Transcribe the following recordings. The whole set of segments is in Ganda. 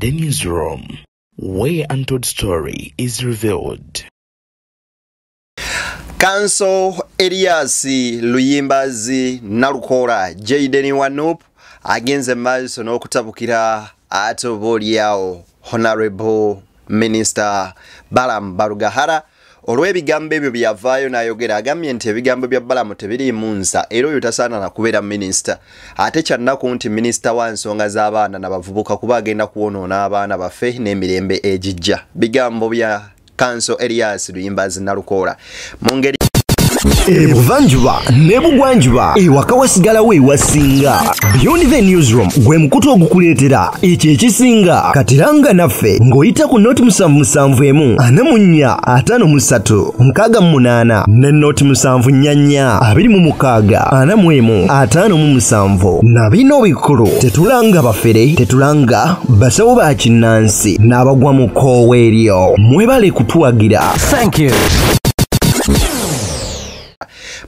The Newsroom, where untold story is revealed. Council Elias Luyimbazi Nalukora Jaden Wanup agenze maaso n'okutabukira atoboli yao Honorable Minister Balaam Barugahara olw'ebigambo ebyo byavaayo n'ayogera agambye nti ebigambo bya Balaam tebiri munsa era oyo tasaana na kubeera minister ate kyannaku nti minister wa nsonga z'abaana n'abavubuka kuba agenda kuwonoona abaana baffe n'emirembe egijja. Bigambo bya Council Elias Luyimbazi Nalukora mungeri Ebuvanjuba nebugwanjuba ewaka wasigalawo ewasinga. Beyond the Newsroom gwe mukutu ogukuleetera ekyo ekisinga katiranga naffe ng'oyita ku noti 771 44 53 ne noti 744 26 45 na bino bikulu tetulanga bafere tetulanga basawo ba kinnansi n'abagwa mu koowe eryo mwebale kutuwagira. Thank you.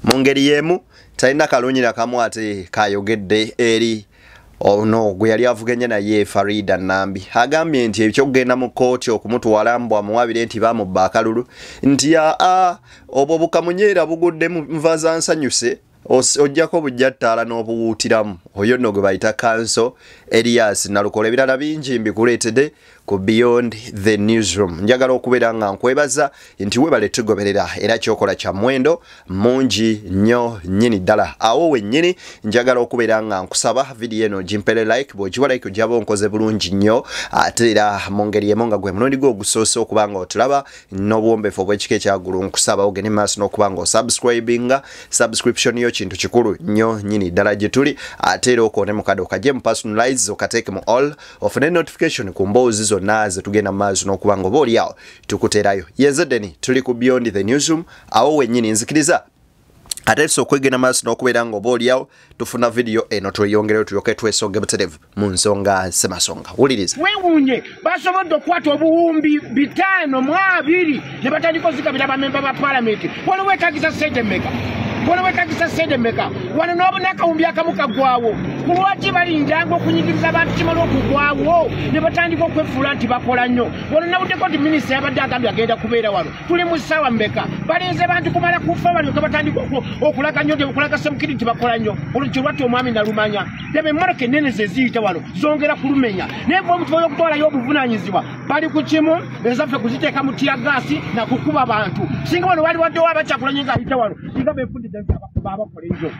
Mungeri yemu talina kalonyera kamu ate kayogedde eri ono gwe yali avuganya naye Farida Nambi agambye nti ekyogenda mu kooti okumutwala mbwa muwabire nti bamubba akalulu nti obwo bukamunyera bugudde mu nva za nsanyuse ojjako bujjattaala n'obuwuutiramu oyo nno gwe bayita Council Elias Nalukora. Ebirala bingi mbikuleetedde ku Beyond the Newsroom. Njagala okubeera nga nkwebaza nti webale tugoberera era kyokola kya mwendo mungi nnyo nnyini ddala. Awo wennyini njagala okubeera nga nkusaba video eno gimpere like bw'ogiwa like ojjaba onkoze bulungi nnyo ate era mu ngeri emu nga gwe munondi gwe ogusoose okuba nga otulaba n'obuwombeefu obw'ekika ekyagulu nkusaba ogende maaso n'okuba nga osubscribinga. Subscription yo kintu kikulu nnyo nnyini ddala gye tuli ate era okoone mu kade okagye mu personalize okateeke mu all ofune notification ku mboozi zonna ze tugenda maaso n'okuba nga oba oli awo tukuterayo. Yezedeni tuli ku Beyond the Newsroom awo wennyini nzikiriza ate tusokwegenda maaso n'okubeera nga oba oli awo tufuna video eno tweyongereyo tulyoke twesonge buterevu mu nsonga semasonga. Wuliriza weewunye basobodde okukwata obuwumbi 520 ne batandika ozigabira bamemba ba palamenti wano weetagisa sente mmeka wano n'akawumbi akamu kaggwawo kulwaki balindanga okunyigiriza abantu kimala okugwawo ne batandika okwefuula nti bakola nnyo. Wano nawuddeko nti minisita yabadde agambye agenda kubeera wano tuli mu ssaawa mmeka balinze bantu kumala kufa balyoke batandika okulaga nnyo okulaga semukiri nti bakola nnyo. Olwo kirwatta omwami nalumanya laba emmoloka ennene ze ziyita wano zongera kulumenya naye gwe omutuba y'okutwalayo obuvunaanyizibwa bali ku kimu ezaffe kuziteeka mu tiyagaasi na kukuba abantu singa wano wali waddewo abakyakulanye ng'ayita wano singa befundidde nti abakola enjo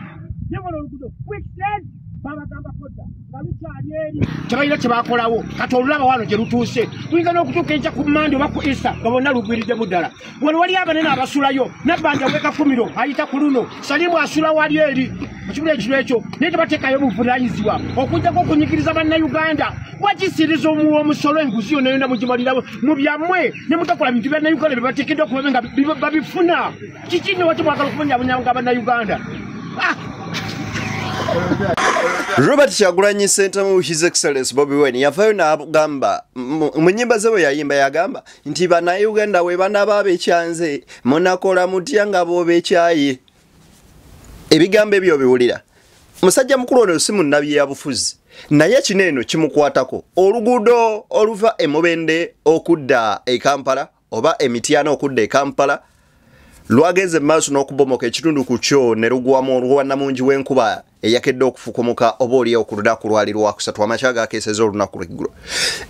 yemono oluguudo quicksand babagamba kodda nga lukyali eri tebalina kye bakolawo kati olulaba wano gye lutuuse tuyinza n'okutuuka enkya ku Mande oba ku Esa nga bonna lugwiriddemu ddala. Wano wali abanene abasulayo nabbanja weka kumiro ayita ku luno Salimu asula wali eri mu kibuga ekiro ekyo naye tebateekayo obuvunaanyizibwa okujjako okunyigiriza bannayuganda wakisiriza omusolo enguzi yonna yonna mugimalira mu byammwe ne mutakola bintu bannayuganda bye bateekeddwa okuba nga babifuna. Kiki ne wati mwagala okufunyabunyanga bannayuganda? Robert Kyagulanyi Ssentamu His Excellency Bobi Wine yavaayo n'agamba mu nnyimba ze bwe yayimba yagamba nti bannayuganda we banaba abekyanze munakola mutya nga boobekyaye. Ebigambo ebyo biwulira musajja mukulu ono si munnabye ya bufuzi naye kino eno kimukwatako. Oluguudo oluva e Mubende okudda e Kampala oba Emityana okudda e Kampala lwagenze maaso n'okubomoka ekitundu ku kyo ne lugwamu olw'Wannamungi w'enkuba eyakedde okufukumuka oba oliyo ku lunaku lwali lwakusatu amakya gakeeseza olunaku lw'eggulo.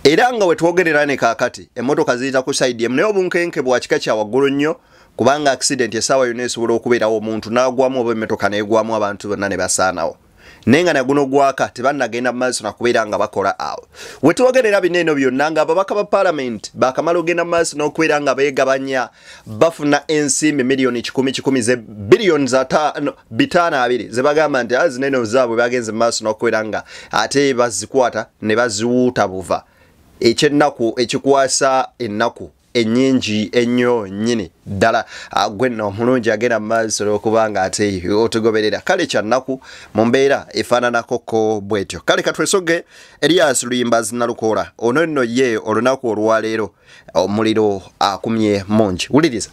Era nga we twogerera ne kaakati emmotoka ziyita ku sayidi emu naye obunkenke bwa kika kya waggulu nnyo kubanga accident essaawa yonna esobola okubeerawo omuntu n'agwamu oba emmotoka n'egwamu abantu bonna ne basaanawo. Nenga na guno gwaka tebannagenda maaso nakubeera nga bakola awo. We twogerera bino eno byonna nga ababaka ba Parliament bakamala ogenda maaso n'okubeera nga beegabanya bafuna ensimbi miliyoni 10 ze billions za 5 ze bagamba nti zino eno zaabwe bagenze maaso n'okubeera nga ate bazikwata ne baziwuuta buva ekyennaku ekikwasa ennaku ennyingi ennyo nnyini ddala gwe nno omulungi agenda mu maaso okubanga ate otugoberera. Kale kyannaku mu mbeera efaananakoko bwetyo. Kale katwesoge Elias Luyimbazi Nalukora ono nno ye olunaku olwaleero omuliro akumye mungi. Wuliriza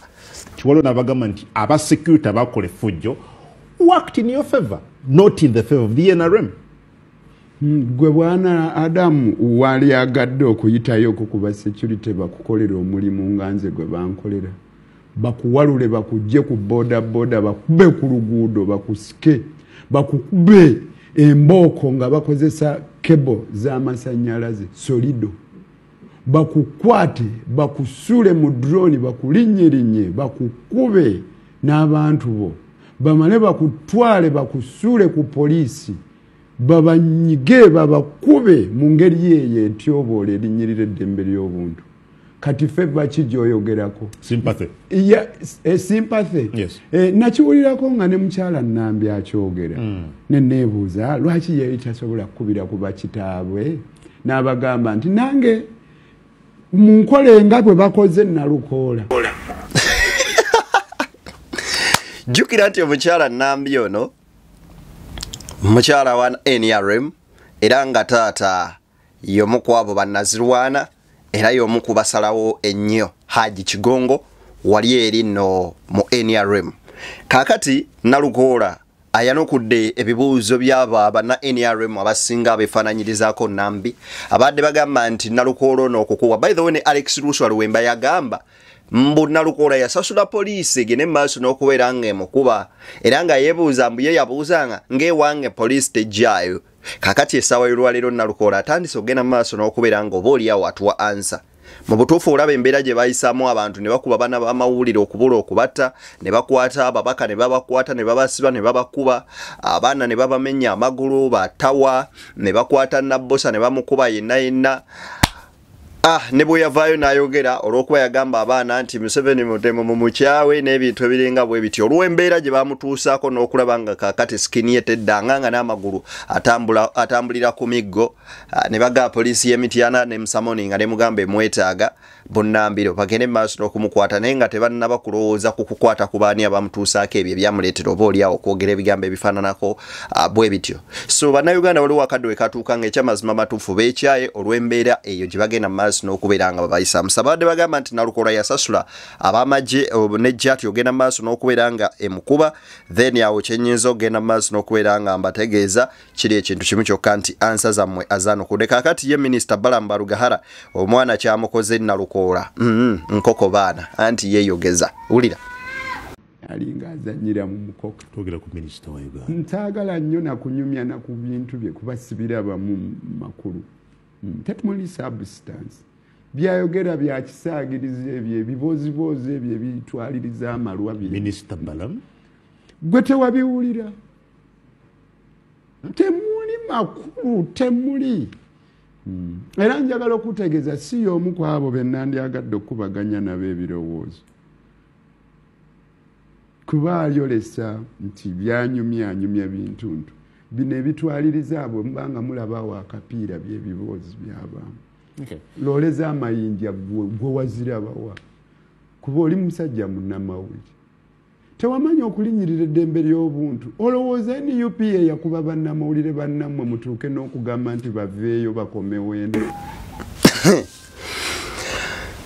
waliwo n'abagamba nti aba security abakola effujjo worked in your favor not in the favor of the NRM. Gwe bwana Adamu wali agadde okuyitayo okukuba security bakukolera omulimu nganze gwe bankolera. Bakuwalule bakujje ku boda bakube ku luguudo bakusike bakukube emboko nga bakozesa kebo z'amasanyalaze solido. Bakukwate bakusule mu drone bakulinnye bakukube n'abantu bo. Bamale bakutwale bakusule ku polisi. Babanyige babakube mu ngeri yeye etyoboole erinnyirira eddembe ly'obuntu. Kati ffe bakijooyogerako. Sympathy. Yeah, sympathy. Yes. Nakiwulirako nga ne mukyala Nambi akyogera. Ne neebuuza lwaki yali tasobola kukubira ku bakitaabwe n'abagamba nti nange munkole nga bwe bakoze Nalukoola. Jjukira nti omukyala Nambi ono mukyala wa NRM era nga taata y'omu ku abo bannazirwana era y'omu ku basalawo ennyo Haji Kigongo wali eri nno mu NRM. Kaakati Nalukoola ayanukudde ebibuuzo by'abo abana NRM abasinga abeefaananyirizaako Nambi abadde bagamba nti Nalukoola ono okukuwa. By the way, ne Alex Luswa Luwemba yagamba mbu Nalukoola yasasula poliisi egende maaso n'okubeera ng'emukuba era nga yeebuuza mbu ye yabuuzanga ng'ewange poliisi tejjaayo. Kakati essaawa y'olwaleero Nalukoola atandise okugenda maaso n'okubeera nga obaoliawo atuwa ansa. Mu butuufu olaba embeera gye bayisaamu abantu ne bakuba bana b'amawulire okubula okubatta ne bakwata ababaka ne babakwata ne babasiba ne babakuba abaana ne babamenya amagulu batawa ne bakwata Nabbosa ne bamukuba yenna. Ne bwe yavaayo n'ayogera olw'okuba yagamba abaana nti Museveni mutemu mu mukyawe n'ebintu ebiringa bwe bityo olw'embeera gye bamutuusaako n'okulaba nga kaakati sikini ye teddanganga n'amagulu atambulira ku miggo ne baga poliisi y'Emityana ne Musamoni nga ne mugamba emwetaaga Bunnambiro bagende maaso n'okumukwata naye nga tebannaba kulowooza ku kukwata ku baani abamutuusaako ebyo ebyamuleetera obaoliawo okwogera ebigambo ebifaananako bwe bityo. So bannayuganda waliwo akadde katuuka ng'ekyamazima matuufu beekyaye olw'embeera eyo gye bagenda maaso n'okubeera nga babayisa. Musabadde bagamba nti Nalukoola yasasula ab'amagye n'ejjaati ogenda maaso n'okubeera nga emukuba then awo kyenyinza okugenda maaso n'okubeera nga mbategeeza kiri ekintu kimu kyokka nti ansa zammwe azaanukudde. Kaakati ye Minisita Balamu Barugahara omwana kyamukoze Nalukoola nkoko baana anti yeeyogeza wulira alinga azanyira mu mukoko. Twogera ku minisita wa Uganda. Ntaagala nnyo nakunyumya na ku bintu bye kubasibira abamu makulu. Tetumuli substance. Byayogera bya kisaagiriza ebyo ebibozibozi ebyo ebitwaliriza amalwa bye. Minisita Balamu gwe tewabiwulira. Temuli makulu temuli. Era njagala okutegeeza si y'omu ku abo be nandyagadde okubaganya nabo ebirowoozo. Kuba alyolesa nti byanyumya bintuntu. Bino ebitwaliriza abo mbanga mulabaawo akapiira by'ebiboozi by'abantu. Looleza amayinja gwe wazirabawa. Kuba oli musajja munnamawulire. Tewamanya okulinnyirira eddembe ly'obuntu. Olowooza NUPA yakuba bannamawulire bannammwe mutuuke n'okugamba nti baveeyo bakomewo eno.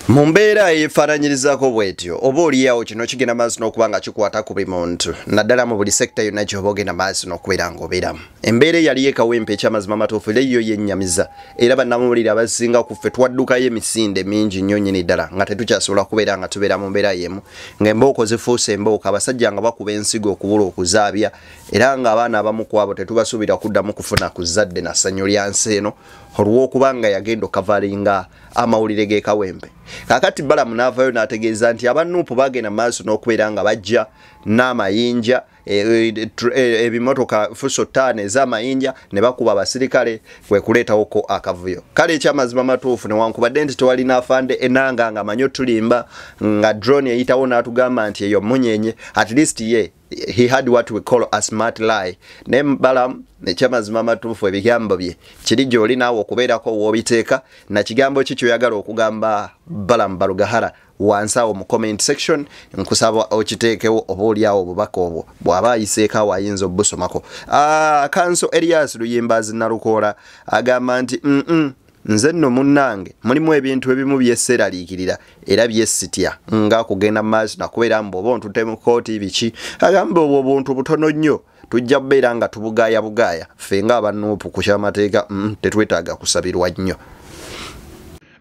Mu mbeera eyeefaananyirizaako bw'etyo oba oliawo kino kigenda maaso n'okuba nga kikwata ku buli muntu naddala mu buli sekita yonna gy'oba ogenda maaso n'okubeera ng'obeeramu. Embeera eyali ekawempe ekyamazima amatuufu era yo yennyamiza era bannamawulire abasinga ku ffe twaddukayo emisinde mingi nnyo nnyini ddala nga tetukyasobola kubeera nga tubeera mu mbeera y'emu ng'embooko zifuuse embooko abasajja nga bakuba ensigo okubula okuzaabya era ng'abaana abamu ku abo tetubasuubira kuddamu kufuna ku zadde na ssanyu lya nsi eno olw'okubanga yagenda okavalinga amawulire g'ekawempe. Kaakati Balamu n'avaayo n'ategeeza nti abannuupu bagenda maaso n'okubeera nga bajja n'amayinja ebimotoka fuso 5 ez'amayinja ne bakuba abasirikale kwe kuleetawoko akavuyo. Kale ekyamazima matuufu newankubadde nti tewalina afande enanga nga manyo tulimba nga drone eyitawo n'atugamba nti eyo munyenye at least he had what we call a smart lie. Ne Balamu ekyamazima matuufu ebigambo bye kiri gy'oli naawe okubeerako w'obiteeka na kigambo ki ky'oyagala okugamba Balamu Barugahara wansi awo mu comment section nkusaba okiteekewo oba oliawo obubaka obwo bw'aba ayiseeko ayinza obusomako. Kanso Elias Luyimbazi Nalukoola agamba nti nze nno munnange mulimu ebintu ebimu byesseraliikirira era byessitya nga kugenda maaso nakubeera mboba ontutte mu kooti biki agamba obwo obuntu butono nnyo tujja kubeera nga tubugaaya ffe ng'abanuupu ku kyamateeka tetwetaaga kusabirwa nnyo.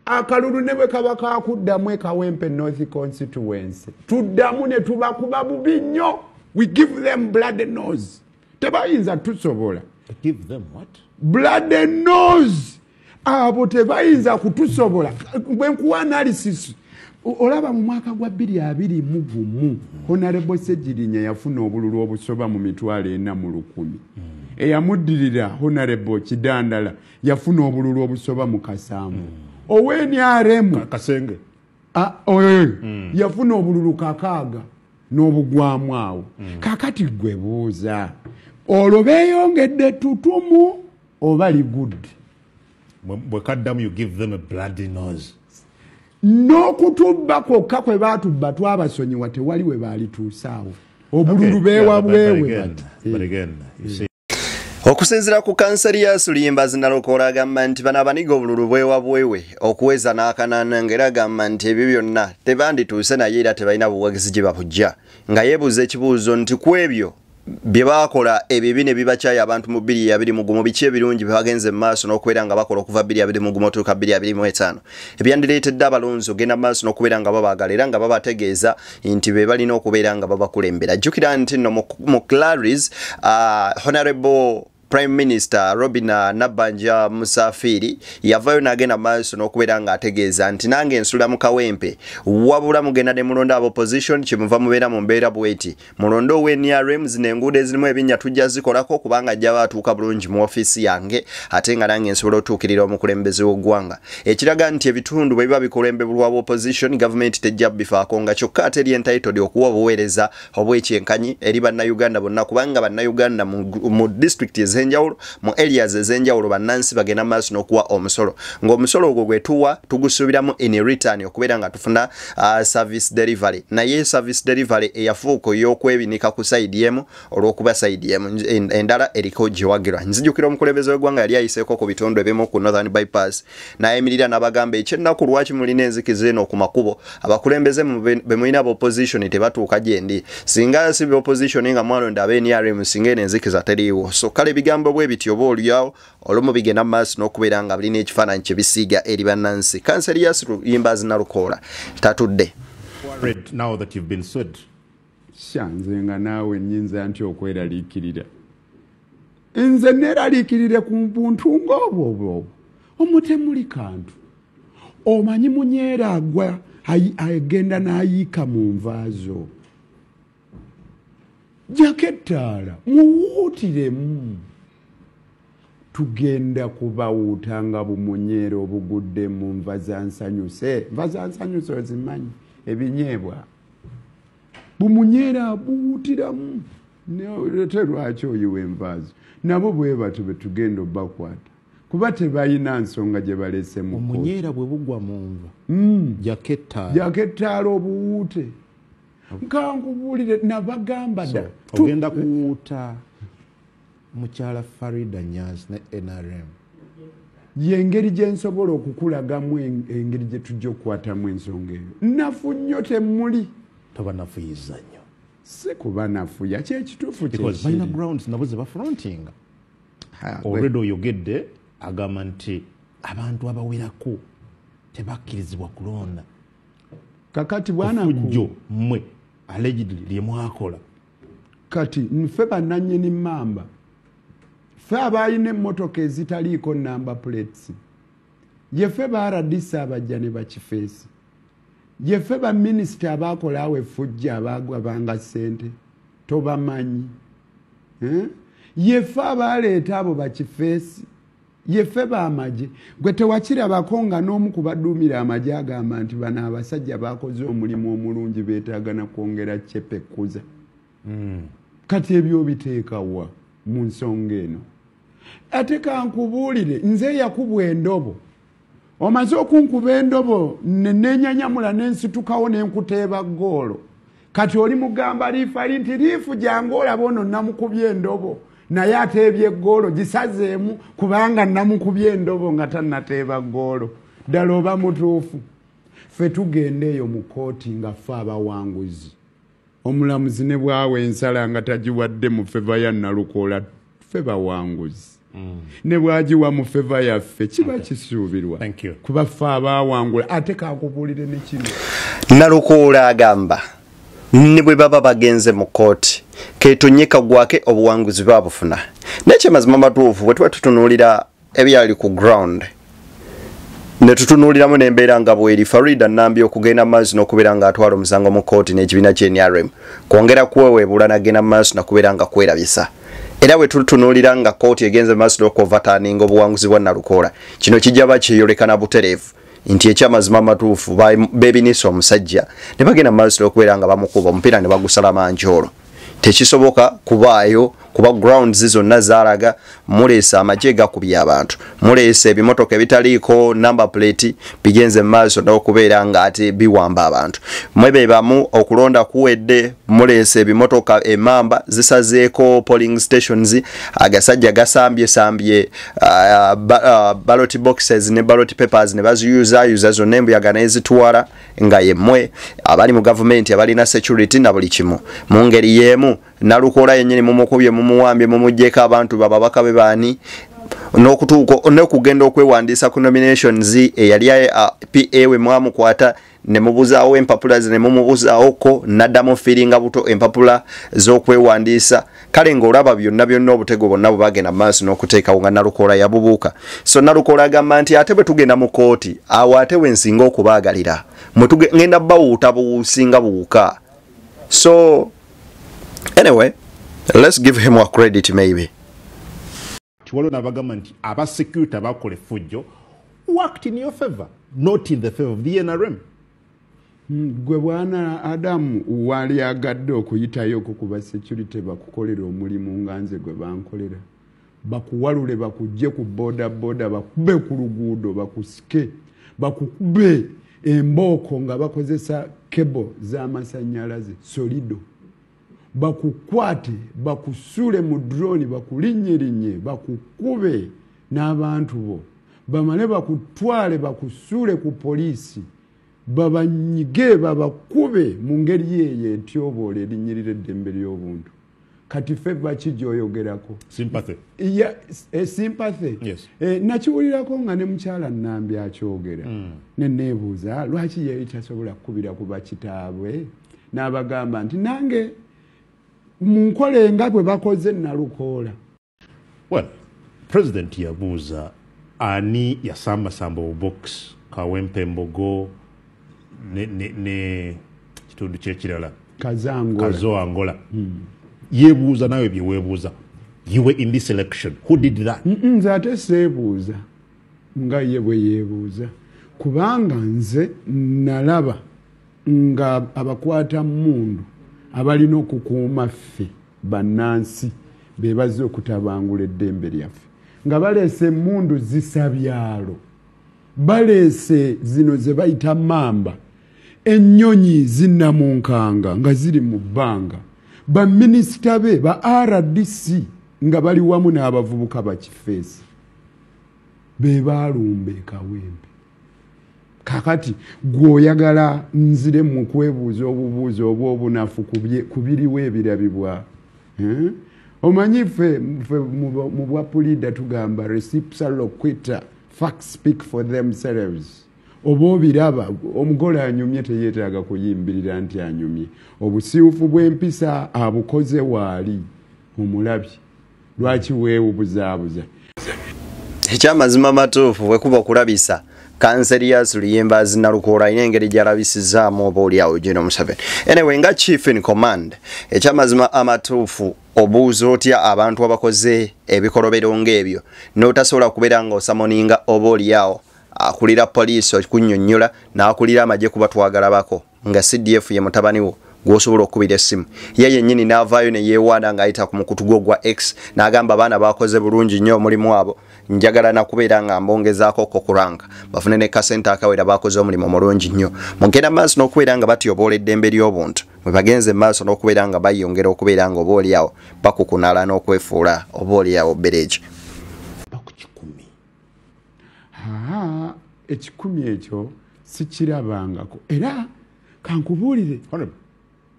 Akalulu ne bwe kaba kakuddamu eKawempe North constituency tuddamu ne tubakuba bubi nnyo. We give them blood and nose. Tebayinza tusobola. Give them what? Blood and nose. Abo tebayinza kutusobola. Bwe nkuwa analysis olaba mu mwaka gwa 2021 Honorable Sejirinya yafuna obululu obusoba mu mitwalo 4,100. Eyamuddirira Honorable Kidandala yafuna obululu obusoba mu Kasamu. Oweni aremu Kasenge yafuna obululu kakaaga n'obugwamu awo. Kakati gwe buuza olwo beeyongedde tutumu oba good? bwe kaddamu you give them a bloody nose. N'okutubba kwokka kwe baatubba twabasonyiwa tewali we baalituusaawo obululu beewabwewe. Okusinziira ku kanseri ya Suliyimba Zinalokoola agamba nti bano abaniga obululu bwewabwewe okuweza n'akanaana ng'era agamba nti ebyo byonna tebandituuse naye era tebalina buwagizi gye babujja nga yeebuuza ekibuuzo nti ku ebyo bye baakola ebibi ne bibakyaya abantu mu 2021 biki ebirungi bye bagenze mu maaso n'okubeera nga bakola okuva 2021 otuuka 2025 ebyandireetedde abalonzi ogenda mu maaso n'okubeera nga babaagala era nga babategeeza nti be balina okubeera nga babakulembera. Jjukira nti nno mu Clarice Honorable Prime Minister Robina Nabanja Musafiri yavayo n'agenda maaso n'okubeera nga ategeeza nti nange ensula mu Kawempe wabula mugenda ne mulonda abo opposition kyemuva mubeera mu mbeera bweti mulondo w'NRM zino enguudo ezirimu ebinnya tujja zikolako kubanga ajja baatuuka bulungi mu ofiisi yange ate nga nange nsobola otuukirira omukulembeze w'eggwanga ekiraga nti ebitundu bwe biba bikulembebwa abo opposition government tejja bifaako nga kyokka ate eri entitled okuwa obuweereza obw'ekyenkanyi eri bannayuganda bonna kubanga bannayuganda mu district ezenjawulo mu areas ezenjawulo bannansi bagenda maaso n'okuwa omusolo ng'omusolo ogwo gwe tuwa tugusuubiramu in return okubeera nga tufuna service delivery naye service delivery eyafuuka ey'okwebinika ku side emu olw'okuba side emu endala eriko gye wagirwa. Nzijukira omukulembeze w'eggwanga yali ayiseeko ku bitundu ebimu ku Northern Bypass n'ayimirira n'abagamba ekyennaku lwaki mulina enzikiza eno ku makubo abakulembeze be mulina aba opposition tebatuuka gye ndi singa si be opposition nga mwalonda ab'NRM singa eno enzikiza teriiwo so kale bigambo bwe bityo oba olyawo olumu bigenda mu maaso n'okubeera nga bulina ekifaananyi kye bisiiga eri bannansi. Kanseri ya Suliyimba Zinalokoola tatudde. Now that you've been sued. Nze nga naawe nnyinza nti okweraliikirira nze neeraliikirire ku buntu ng'obwo omutemuli kantu omanyi munyeera agwa agenda n'ayiika mu nvaazo jakettaala muwuutiremu tugenda kubawuuta nga bumunyeera obugudde mu nva za nsanyuse. Nva za nsanyuse ozimanyi ebinyeebwa bumunyeera buwuutiramu ate lwaki oyiwa envaazo nabo bwe batyo be tugenda obbakwata kuba tebalina nsonga gye balese mu omunyeera bwe bugwa mu nva jakettaala obuwuute nkankubuulire nabagamba dda ogenda kuwuuta mukyala Farida Nyanzi ne NRM yengeri gye nsobola okukulagamu engeri gye tujja okukwatamu ensonga eyo. Nafu nnyo temuli tobanafuyiza nnyo si kuba nafuya kyekituufu balina grounds nabo ze bafrontinga already oyogedde agamba nti abantu abawerako tebakkirizibwa kulonda kakati bwanafujjo mmwe allegedly lye mwakola kati nfe bannannyini mmamba ffe abalina emmotoka ezitaliiko namba plates yeffe baaradisa abajja ne bakifeesi yeffe baminisita abaakola awo effujja abaagwabanga ssente tobamanyi yeffe abaaleeta abo bakifeesi yeffe baamagye gwe tewakirabako nga n'omu kubaduumira amagye agamba nti bano abasajja baakoze omulimu omulungi beetaagana kwongera kyepekkuza kati ebyo biteekawa mu nsonga eno ate kankubuulire nze yakubwa endobo omaze okunkuba endobo nenyanyamula nensitukawo nenkuteeba goolo kati oli mugamba liifu ali nti liifu jange olaba ono namukubye endobo naye ateebye ggoolo gisazeemu kubanga namukubye endobo nga tannateeba ggoolo ddala oba mutuufu ffe tugenda eyo mu kooti nga ffe abawanguzi omulamuzi ne bwawa ensala nga tagiwadde mu feva ya Nalukoola ffe bawanguzi ne bwagiwa mu feva yaffe kiba kisuubirwa kuba ffe abawangula ate kakubuulire ne kino Nalukoola agamba ne bwe baba bagenze mu kooti keetonyeka gwake obuwanguzi babufuna n'ekyamazima matuufu bwe tuba tutunuulira ebyali ku ground ne tutunuuliramu n'embeera nga bweri Farida Nambi okugenda maaso n'okubeera nga atwala omusango mu kooti n'ekibiina ky'NRM kwongera kuweweebula n'agenda maaso n'okubeera nga kwerabisa era bwe tutunuulira nga kooti egenze maaso n'okuvataaninga obuwanguzi bwa Nalukoola kino kijja bakiyolekana butereevu nti ekyamazima matuufu beebinisa omusajja ne bagenda maaso n'okubeera nga bamukuba omupiira ne bagusala manjoolo tekisoboka kubaayo kuba grounds zonna zaalaga muleesa amagye gakubye abantu muleesa ebimotoka ebitaliiko number plate bigenze maaso n'okubeera nga ate biwamba abantu mwebe bamu okulonda kuwedde muleesa ebimotoka emamba zisazeeko polling stations agasajja gasambye ballot boxes ne ballot papers ne baziyuza zonna embuyaga nezitwala nga yemmwe abali mu government abalina security na buli kimu mu ngeri yeemu Nalukoola yennyini mumukubye mumuwambye mumugjeeko abantu bababaka be baani n'okutuuka n'okugenda okwewandiisa ku nominations eyali PA we mwamukwata ne mubuzaawo empapula ne mumubuzaawo n'addamu feelinga buto empapula z'okwewandiisa kale ng'olaba byonna obutego bonna bwe bagenda maaso n'okuteekawo nga Nalukoola yabubuuka so Nalukoola agamba nti ate bwe tugenda mu kooti awo ate we nsinga okubaagalira mwe tugenda bawuuta buwuusinga buwuka so anyway, let's give him a credit maybe. Tiwalo nabagamba nti aba security abakole fujjo worked in your favor, not in the favor of the NRM. Gwe bwana Adamu wali agadde okuyitayo kuba security bakukolera omulimu nganze gwe bankolera. Bakuwalule bakujje ku boda bakube ku luguudo bakusike bakukube embooko nga bakozesa cable z'amasannyalaze solido. Bakukwate bakusule mu drone bakulinnye bakukube n'abantu bo bamale bakutwale bakusule ku poliisi babanyige babakube mu ngeri yeyo etyoboole erinnyirira eddembe ly'obuntu kati ffe bakijooyogerako sympathy sympathy yes. Nakiwulirako nga ne mukyala Nambi akyogera neneebuuza lwaki yali tasobola kukubira ku bakitaabwe n'abagamba nti nange munkole nga bwe bakoze Nalukoola. Well, President yabuuza ani yasambasamba obubox Kawempe Mbogo ne kitundu kyekirala Kazoangola yebuuza nawe bye weebuuza you were in this election who did that? Nze ate seebuuza nga ye bwe yeebuuza kubanga nze nalaba nga abakwata mundu abalina okukuuma ffe bannansi be bazze okutabangula eddembe lyaffe nga baleese emmundu zisabyalo baleese zino ze bayita mamba ennyonyi zinnamunkanga nga ziri mu bbanga baminisita be ba RDC nga bali wamu n'abavubuka bakifeesi be baalumba Kawempe kakati gwoyagala nzire mu kwebuuza obubuuzo obwobunafu kubiriwo ebirabibwa omanyi ffe mu bwapulida tugamba receipts are loquitur facts speak for themselves oba obiraba omugole anyumye teyeetaaga kuyimbirira nti anyumye obusiiwufu bw'empisa abukoze waali omulabye lwaki weewubuzaabuza ekyamazima matuufu bwe kuba okulabisa Kanserias Luyimbazi Nalukoola ina engeri gy'alabisizaamu oba oliawo General Museveni. Anyway, nga chief in command ekyamazima amatuufu obuuza otya abantu abakoze ebikolobero ng'ebyo n'otasobola kubeera nga osamoninga oba oliawo akulira poliisi okunnyonnyola n'akulira amagye kuba twagalabako nga CDF ye mutabani wo gwosobola okubira essimu ye yennyini n'avaayo ne yeewaana ng'ayita ku mukutu gwo gwa X n'agamba abaana bakoze bulungi nnyo omulimu abo njagala nakubeera nga mbongezaako kokuranga bafune ne kasente akawera bakoze omulimu mulungi nnyo mugenda maaso n'okubeera nga batyobola eddembe ly'obuntu mwe bagenze maaso n'okubeera nga bayongera okubeera nga obaoliawo bakukunala n'okwefuula obaoliawo bereegi ekikumi ekyo sikirabangako era kankubuulire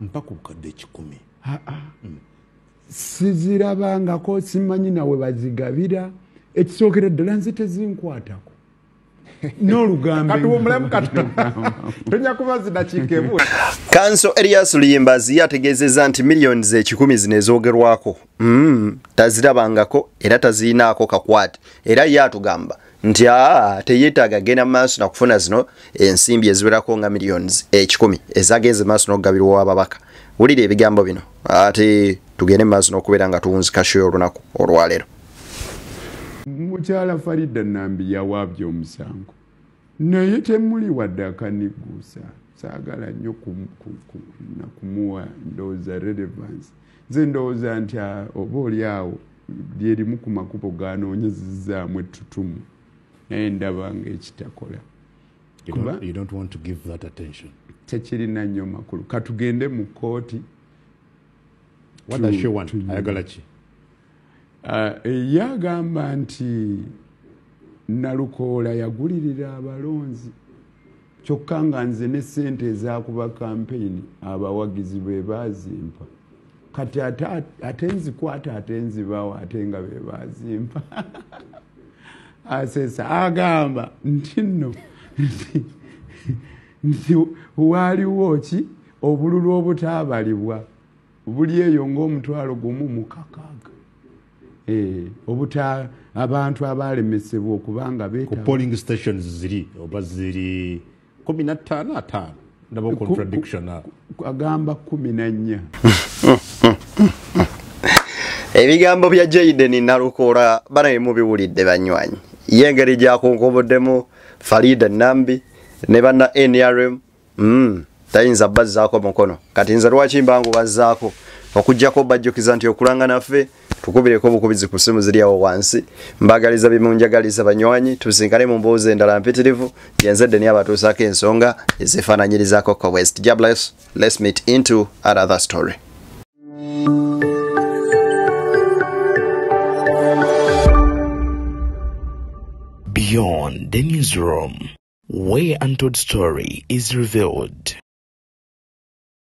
mpaka obukadde 10 sizirabangako simanyi nawe bazigabira ekisookera ddala nze tezinkwatako n'olugambo tonya kuba zinakiikebu Kanso Elias Luyimbazi yategeezezza nti millions 10 zino ezoogerwako tazirabangako era taziinaako kakwate era ye atugamba nti teyeetaaga genda maaso nakufuna zino ensimbi eziwerako nga millions 10 ezagenze maaso n'okugabirwa ababaka wulira ebigambo bino ate tugende maaso n'okubeera nga tuwunzika shoyo olunaku olwaleero mukyala Farida Nambi yawaabye omusango naye temuli wadde akaniguusa saagala nnyo kumuwa ndowooza relevance nze ndowooza nti oba oliawo lyerimu ku makubo ganoonyezezaamu ettutumu naye ndaba ng'ekitakola You don't want to give that attention. Tekirina nnyo makulu katugende mu kooti. What does she want? Ayagala ki? Yagamba nti Nalukoola yagulirira abalonzi kyokka nga nze ne ssente ezaakuba kampeyini abawagizi be baazimpa kati ate nzikwata ate nzibaawo ate nga be baazimpa asesa agamba nti nno nti waaliwo ki obululu obutaabalibwa buli eyo ng'omutwalo 1,600 abantu abalemesebwa okubanga ku polling stations ziri oba ziri 15 ndaba contradiction agamba 14 ebigambo bya Jayden Nalukoola banaye mubiwulidde banywanyi yengeri gyakonkoboddemu Farida Nambi ne banna NRM tayinza bazzaako mukono kati nze lwaki mbangu bazzaako okujjako bajjukiza nti okulanga naffe tukubireko obukubizi ku ssimu ziri awo wansi mbagaliza bimunjagaliza banywanyi tusinkane mu mboozi endala mpitirivu genzedde ni abatuusaako ensonga ezifaananyirizaako ko West Jabless. Let's meet into another story. Beyond the newsroom, where untold story is revealed.